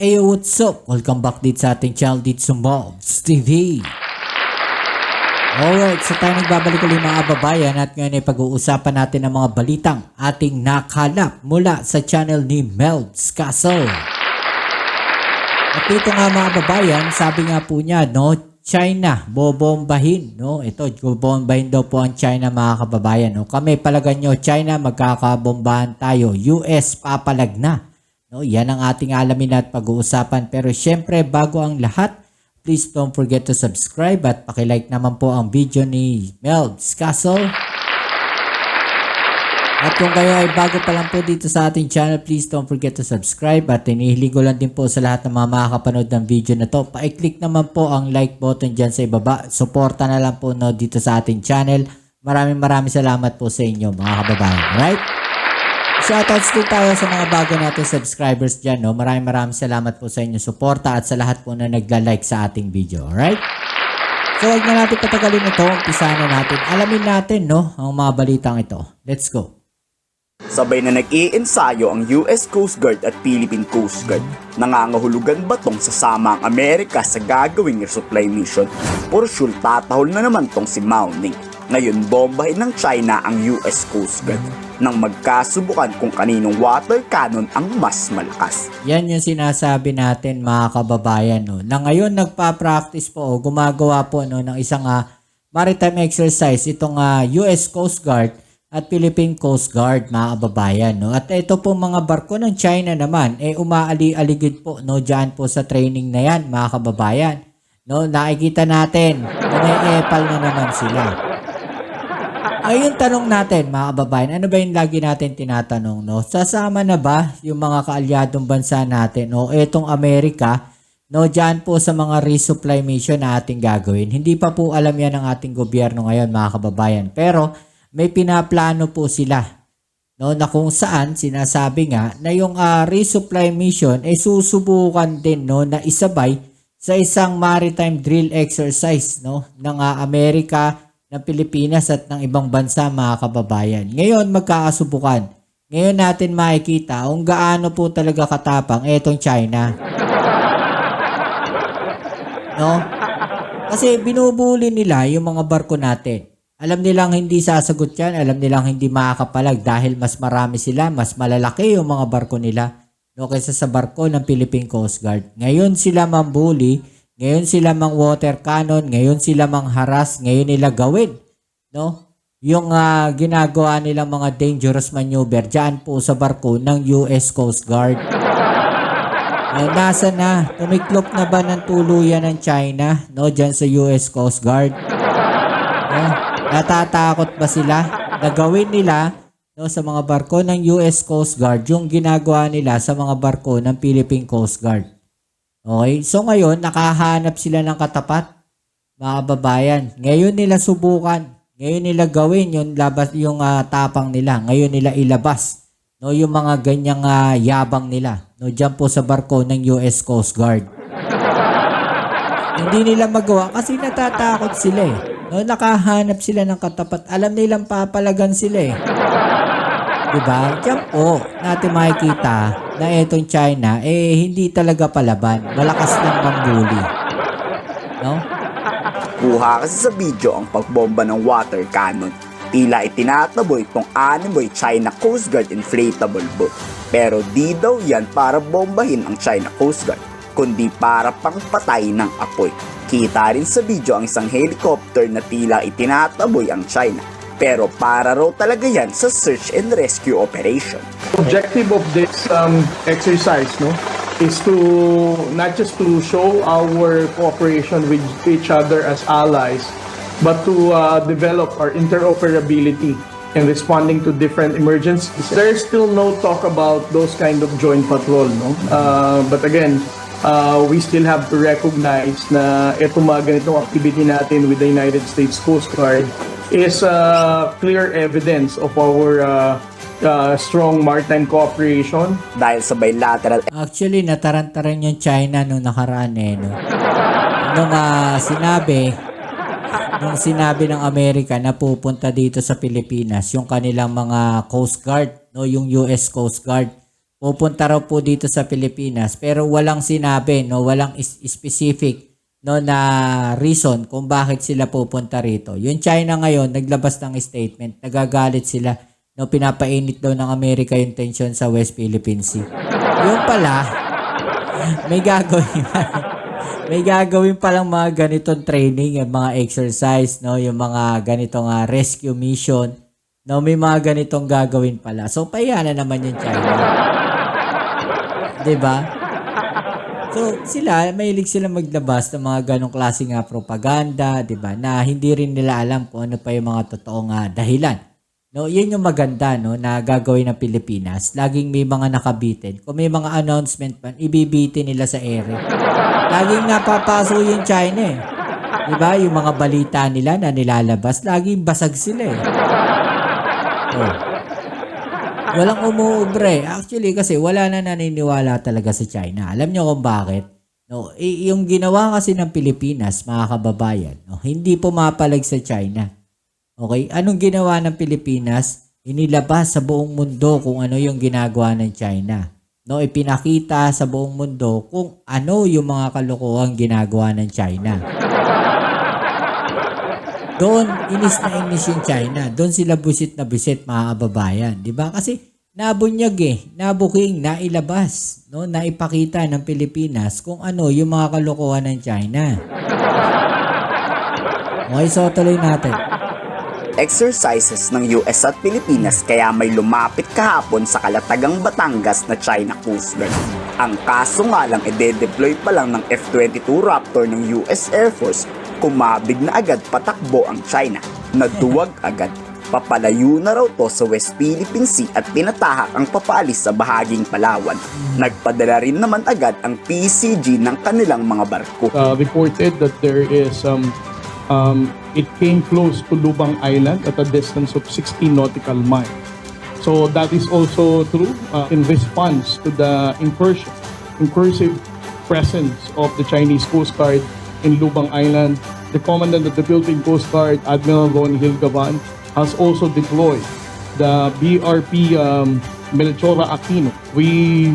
Hey, what's up? Welcome back dito sa ating channel dito sa Mobs TV. Alright, so tayo nagbabalik ulit mga kababayan at ngayon ay pag-uusapan natin ang mga balitang ating nakalap mula sa channel ni Melbs Castle. At dito nga mga kababayan, sabi nga po niya, no, China, bobombahin, no? Ito, bobombahin daw po ang China mga kababayan. No? Kami palagan nyo, China, magkakabombahan tayo. US, papalag na. No, yan ang ating alamin at pag-uusapan. Pero syempre, bago ang lahat, please don't forget to subscribe at pakilike naman po ang video ni Melbs Castle. At kung kayo ay bago pa lang po dito sa ating channel, please don't forget to subscribe. At inihiling ko lang din po sa lahat ng mga makakapanood ng video na to, pa-click naman po ang like button dyan sa ibaba. Suporta na lang po no, dito sa ating channel. Maraming salamat po sa inyo mga kababayan. Right? Shoutouts din tayo sa mga bago natin subscribers dyan. No? Maraming salamat po sa inyong suporta at sa lahat po na nagla-like sa ating video. Alright? So huwag na natin patagalin ito. Umpisa na natin. Alamin natin no, ang mga balitang ito. Let's go. Sabay na nag-iensayo ang US Coast Guard at Philippine Coast Guard. Nangangahulugan ba tong sasama ang Amerika sa gagawing resupply mission? Por sure tatahol na naman tong si Mao Ning. Ngayon bombahin ng China ang US Coast Guard nang magkasubukan kung kaninong water cannon ang mas malakas. Yan yung sinasabi natin mga kababayan. No? Na ngayon nagpa-practice po o gumagawa po no, ng isang maritime exercise itong US Coast Guard at Philippine Coast Guard mga kababayan. No? At ito po mga barko ng China naman umaali-aligid po no, dyan po sa training na yan mga kababayan. No? Nakikita natin na may epal na naman sila. Ayun tanong natin mga kababayan, ano ba yung lagi natin tinatanong? No? Sasama na ba yung mga kaalyadong bansa natin o etong Amerika no, dyan po sa mga resupply mission na ating gagawin? Hindi pa po alam yan ng ating gobyerno ngayon mga kababayan. Pero may pinaplano po sila no, na kung saan sinasabi nga na yung resupply mission ay susubukan din no, na isabay sa isang maritime drill exercise no, ng Amerika, ng Pilipinas at ng ibang bansa mga kababayan. Ngayon magkakasubukan. Ngayon natin makikita kung gaano po talaga katapang etong China. No? Kasi binubuli nila yung mga barko natin. Alam nilang hindi sasagot yan. Alam nilang hindi makakapalag dahil mas marami sila, mas malalaki yung mga barko nila no, kaysa sa barko ng Philippine Coast Guard. Ngayon sila mambuli. Ngayon sila mang water cannon, ngayon sila mang haras, ngayon nila gawin, no? Yung ginagawa nilang mga dangerous maneuver dyan po sa barko ng US Coast Guard. Nasa na, tumiklop na ba ng tuluyan ng China, no, dyan sa US Coast Guard? No? Natatakot ba sila na gawin nila no, sa mga barko ng US Coast Guard yung ginagawa nila sa mga barko ng Philippine Coast Guard? Okay, so ngayon nakahanap sila ng katapat mga kababayan. Ngayon nila subukan, ngayon nila gawin yung labas yung tapang nila. Ngayon nila ilabas no yung mga ganyang yabang nila no diyan po sa barko ng US Coast Guard. Hindi nila magawa kasi natatakot sila eh. No, nakahanap sila ng katapat. Alam nilang papalagan sila eh. Diba? Diyan po natin makikita na itong China hindi talaga palaban. Malakas lang pambuli. No? Kuha kasi sa video ang pagbomba ng water cannon. Tila itinataboy itong animoy China Coast Guard inflatable boat. Pero di daw yan para bombahin ang China Coast Guard, kundi para pangpatay ng apoy. Kita rin sa video ang isang helicopter na tila itinataboy ang China. Pero para raw talaga yan sa search and rescue operation. Objective of this exercise is to not just to show our cooperation with each other as allies, but to develop our interoperability in responding to different emergencies. There is still no talk about those kind of joint patrol, no? But again, we still have to recognize na itong mga ganitong activity natin with the United States Coast Guard is clear evidence of our strong maritime cooperation. Dahil sa bilateral Actually, natarantaran yung China nung nakaraan no? Nung sinabi ng Amerika na pupunta dito sa Pilipinas yung kanilang mga Coast Guard, no? Yung US Coast Guard. pupunta raw po dito sa Pilipinas pero walang sinabi, no, walang specific, no, na reason kung bakit sila pupunta rito. Yung China ngayon naglabas ng statement, nagagalit sila, no, pinapainit daw ng Amerika yung tension sa West Philippine Sea. Yung pala, may gagawin. May gagawin palang mga ganitong training, yung mga exercise, no, yung mga ganitong rescue mission, no, may mga ganitong gagawin pala. So pahiya na naman yung China. 'Di ba? So sila, mahilig sila maglabas ng mga ganong klase nga propaganda, 'di ba? Na hindi rin nila alam kung ano pa yung mga totoong dahilan. No, 'yun yung maganda, no, na gagawin ng Pilipinas. Laging may mga nakabitin. Kung may mga announcement pa, ibibitin nila sa ere. Laging napapaso yung China eh. 'Di ba? Yung mga balita nila na nilalabas, laging basag sila eh. Oh. Walang umuubre. Actually, kasi wala na naniniwala talaga sa China. Alam nyo kung bakit? No, yung ginawa kasi ng Pilipinas, mga kababayan, no, hindi pumapalag sa China. Okay? Anong ginawa ng Pilipinas? Inilabas sa buong mundo kung ano yung ginagawa ng China. No, ipinakita sa buong mundo kung ano yung mga kalokohang ginagawa ng China. Doon, inis na inis yung China. Doon sila busit na busit, mga kababayan. Diba? Kasi nabunyag nabuking, nailabas, no? Naipakita ng Pilipinas kung ano yung mga kalokohan ng China. Okay, so tuloy natin. Exercises ng US at Pilipinas kaya may lumapit kahapon sa Kalatagang Batangas na China Coast Guard. Ang kaso nga lang ide-deploy pa lang ng F-22 Raptor ng US Air Force, kumabig na agad patakbo ang China. Naduwag agad. Papalayo na raw to sa West Philippine Sea at pinatahak ang papaalis sa bahaging Palawan. Nagpadala rin naman agad ang PCG ng kanilang mga barko. Reported that there is it came close to Lubang Island at a distance of 16 nautical miles. So that is also true in response to the incursive presence of the Chinese Coast Guard in Lubang Island. The commandant of the Philippine Coast Guard, Admiral Ron Hilgavan, has also deployed the BRP Melchora Aquino. We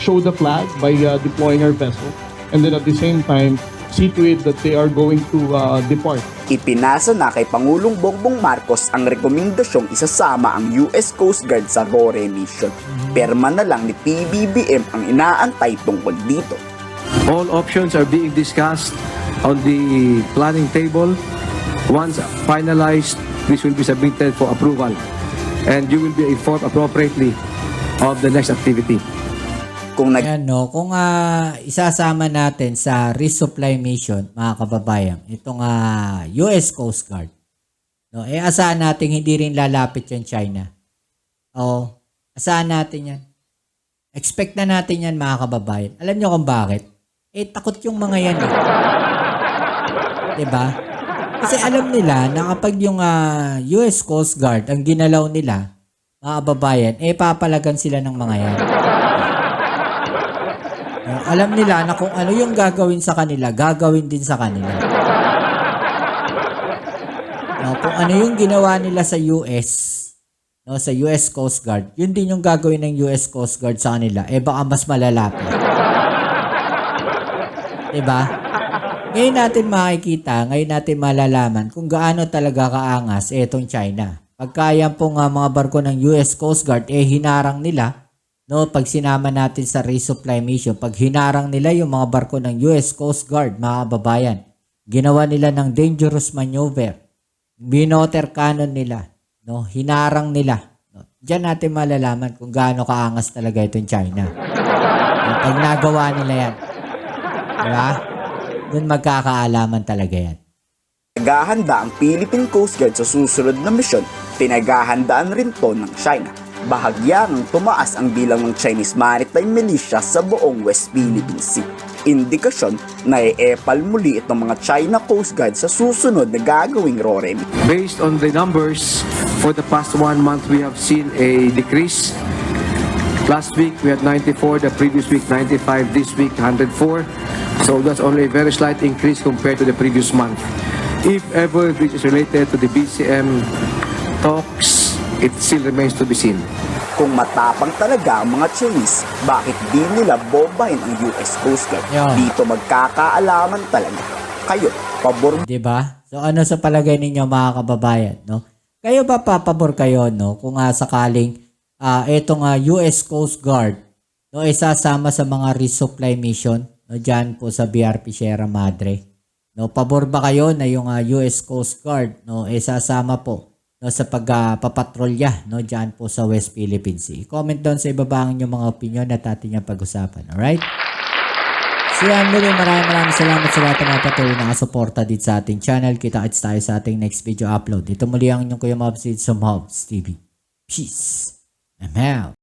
show the flag by deploying our vessel, and then at the same time see to it that they are going to depart. Ipinasa na kay Pangulong Bongbong Marcos ang rekomendasyong isasama ang US Coast Guard sa RORE mission. Perma na lang ni PBBM ang inaantay tungkol dito. All options are being discussed on the planning table. Once finalized, this will be submitted for approval, and you will be informed appropriately of the next activity. Kung Ayan, no, kung isasama natin sa resupply mission, mga kababayan, itong US Coast Guard, no, asahan natin hindi rin lalapit yung China. O, asahan natin yan. Expect na natin yan, mga kababayan. Alam nyo kung bakit? Takot yung mga yan. Diba? Kasi alam nila na kapag yung US Coast Guard ang ginalaw nila, mga kababayan, papalagan sila ng mga yan. Alam nila na kung ano yung gagawin sa kanila, gagawin din sa kanila. Kung ano yung ginawa nila sa US, no, sa US Coast Guard, yun din yung gagawin ng US Coast Guard sa kanila, baka mas malalapit. Diba? Ngayon natin makikita, ngayon natin malalaman kung gaano talaga kaangas etong China. Pagka yan pong mga barko ng US Coast Guard, hinarang nila, no, pag sinama natin sa resupply mission, pag hinarang nila yung mga barko ng US Coast Guard, mga kababayan, ginawa nila ng dangerous maneuver, binoter cannon nila, no, hinarang nila. No, diyan natin malalaman kung gaano kaangas talaga itong China. No, pag nagawa nila yan, diba? Doon magkakaalaman talaga yan. Naghahanda ang Philippine Coast Guard sa susunod na misyon, pinaghahandaan rin to ng China. Bahagyang tumaas ang bilang ng Chinese Maritime Militia sa buong West Philippine Sea. Indikasyon na iepal muli itong mga China Coast Guard sa susunod na gagawing RORE. Based on the numbers, for the past 1 month, we have seen a decrease. Last week, we had 94. The previous week, 95. This week, 104. So that's only a very slight increase compared to the previous month. If ever this is related to the BCM talks it still remains to be seen. Kung matapang talaga ang mga Chinese, bakit di nila bombahin ang US Coast Guard? Yeah. Dito magkakaalaman talaga. Kayo, pabor 'Di ba? So ano sa palagay ninyo mga kababayan, no? Kayo ba papabor kayo, no, kung sakaling etong US Coast Guard no isasama sa mga resupply mission no diyan po sa BRP Sierra Madre? No, pabor ba kayo na yung US Coast Guard no isasama po no sa pagpapatrolya no diyan po sa West Philippine Sea? Comment down sa ibaba ang inyong mga opinion at atin yung pag-usapan. Alright? So yan, muli maraming salamat sa lahat ng mga patuloy na kasuporta dito sa ating channel. Kita-kits tayo sa ating next video upload. Ito muli ang inyong Kuya Mobs sa Mobs TV. Peace. I'm out.